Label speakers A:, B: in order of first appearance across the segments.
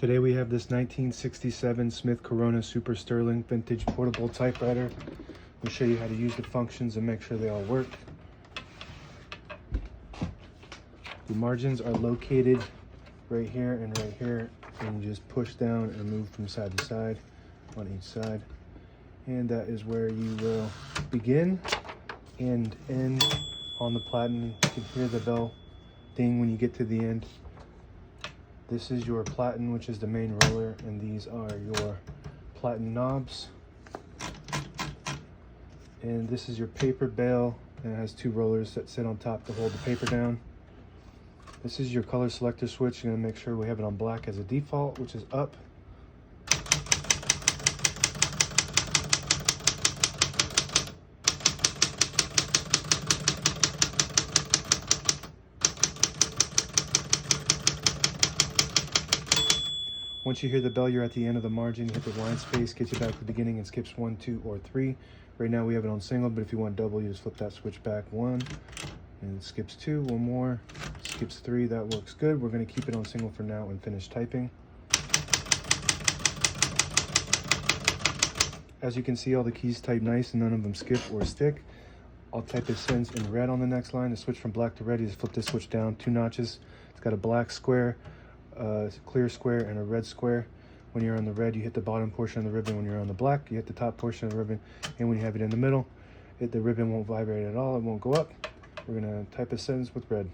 A: Today we have this 1967 Smith Corona Super Sterling vintage portable typewriter. We'll show you how to use the functions and make sure they all work. The margins are located right here and right here, and you just push down and move from side to side on each side. And that is where you will begin and end on the platen. You can hear the bell ding when you get to the end. This is your platen, which is the main roller, and these are your platen knobs. And this is your paper bale, and it has two rollers that sit on top to hold the paper down. This is your color selector switch. You're gonna make sure we have it on black as a default, which is up. Once you hear the bell, you're at the end of the margin. You hit the line space, gets you back to the beginning, and skips 1, 2, or 3. Right now we have it on single, but if you want double, you just flip that switch back 1, and it skips 2, one more, skips 3. That works good. We're going to keep it on single for now and finish typing. As you can see, all the keys type nice and none of them skip or stick. I'll type a sentence in red on the next line. To switch from black to red, you just flip this switch down 2 notches. It's got a black square, clear square, and a red square. When you're on the red, you hit the bottom portion of the ribbon. When you're on the black, you hit the top portion of the ribbon. And when you have it in the middle, the ribbon won't vibrate at all. It won't go up. We're gonna type a sentence with red.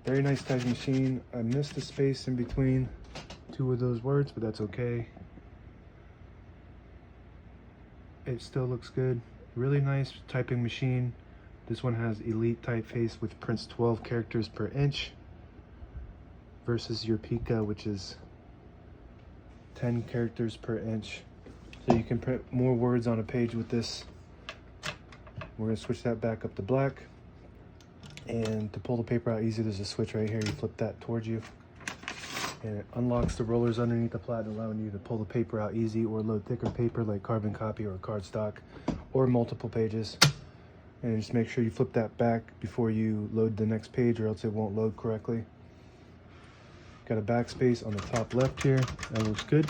A: Very nice typing machine. I missed the space in between 2 of those words, but that's okay. It still looks good. Really nice typing machine. This one has Elite typeface, which prints 12 characters per inch, versus your Pika, which is 10 characters per inch. So you can print more words on a page with this. We're gonna switch that back up to black. And to pull the paper out easy, there's a switch right here. You flip that towards you, and it unlocks the rollers underneath the platen, allowing you to pull the paper out easy or load thicker paper like carbon copy or cardstock or multiple pages. And just make sure you flip that back before you load the next page, or else it won't load correctly. Got a backspace on the top left here. That looks good.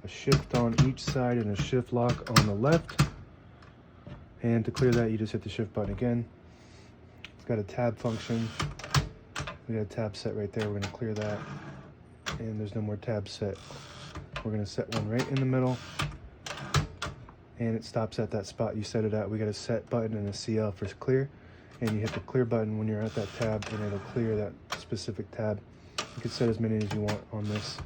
A: A shift on each side and a shift lock on the left. And to clear that, you just hit the shift button again. It's got a tab function. We got a tab set right there. We're gonna clear that. And there's no more tabs set. We're gonna set one right in the middle, and it stops at that spot you set it at. We got a set button and a CL for clear, and you hit the clear button when you're at that tab, and it'll clear that specific tab. You can set as many as you want on this,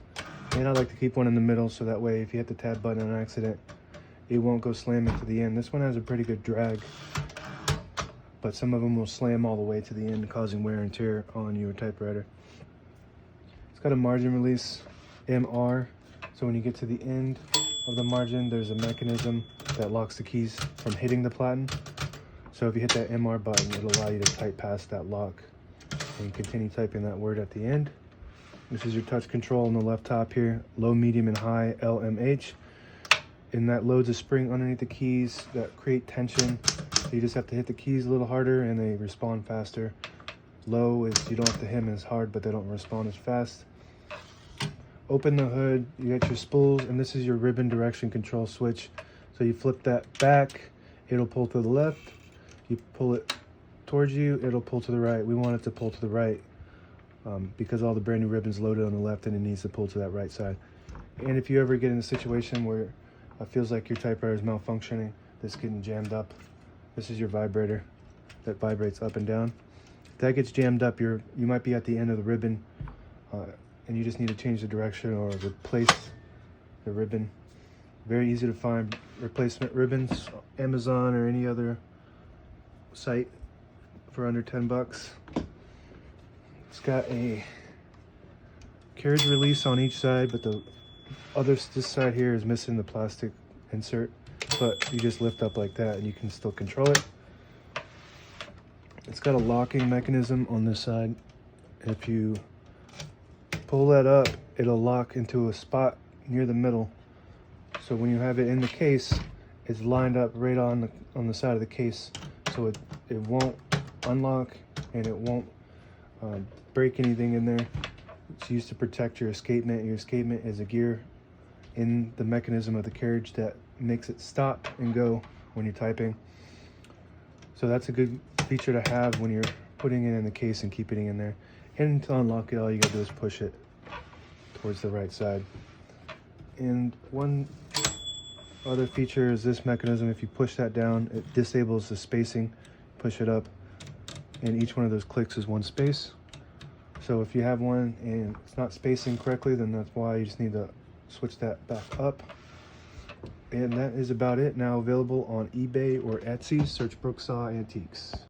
A: and I like to keep one in the middle, so that way if you hit the tab button on accident, it won't go slamming to the end. This one has a pretty good drag, but some of them will slam all the way to the end, causing wear and tear on your typewriter. It's got a margin release, MR, so when you get to the end of the margin, there's a mechanism that locks the keys from hitting the platen. So if you hit that MR button, it'll allow you to type past that lock and continue typing that word at the end. This is your touch control on the left top here, low, medium, and high LMH. And that loads a spring underneath the keys that create tension. So you just have to hit the keys a little harder and they respond faster. Low is you don't have to hit them as hard, but they don't respond as fast. Open the hood, you got your spools, and this is your ribbon direction control switch. So you flip that back, it'll pull to the left. You pull it towards you, it'll pull to the right. We want it to pull to the right because all the brand new ribbon's loaded on the left, and it needs to pull to that right side. And if you ever get in a situation where it feels like your typewriter is malfunctioning, this getting jammed up, this is your vibrator that vibrates up and down. If that gets jammed up, you might be at the end of the ribbon, and you just need to change the direction or replace the ribbon. Very easy to find replacement ribbons, Amazon or any other site for under 10 bucks. It's got a carriage release on each side, but this side here is missing the plastic insert, but you just lift up like that and you can still control it. It's got a locking mechanism on this side. If you pull that up, it'll lock into a spot near the middle. So when you have it in the case, it's lined up right on the side of the case. so it won't unlock and it won't break anything in there. It's used to protect your escapement. Your escapement is a gear in the mechanism of the carriage that makes it stop and go when you're typing. So that's a good feature to have when you're putting it in the case and keeping it in there. And to unlock it, all you gotta do is push it towards the right side. And one other feature is this mechanism. If you push that down, it disables the spacing. Push it up, and each one of those clicks is one space. So if you have one and it's not spacing correctly, then that's why you just need to switch that back up. And that is about it. Now available on eBay or Etsy. Search Brooksaw Antiques.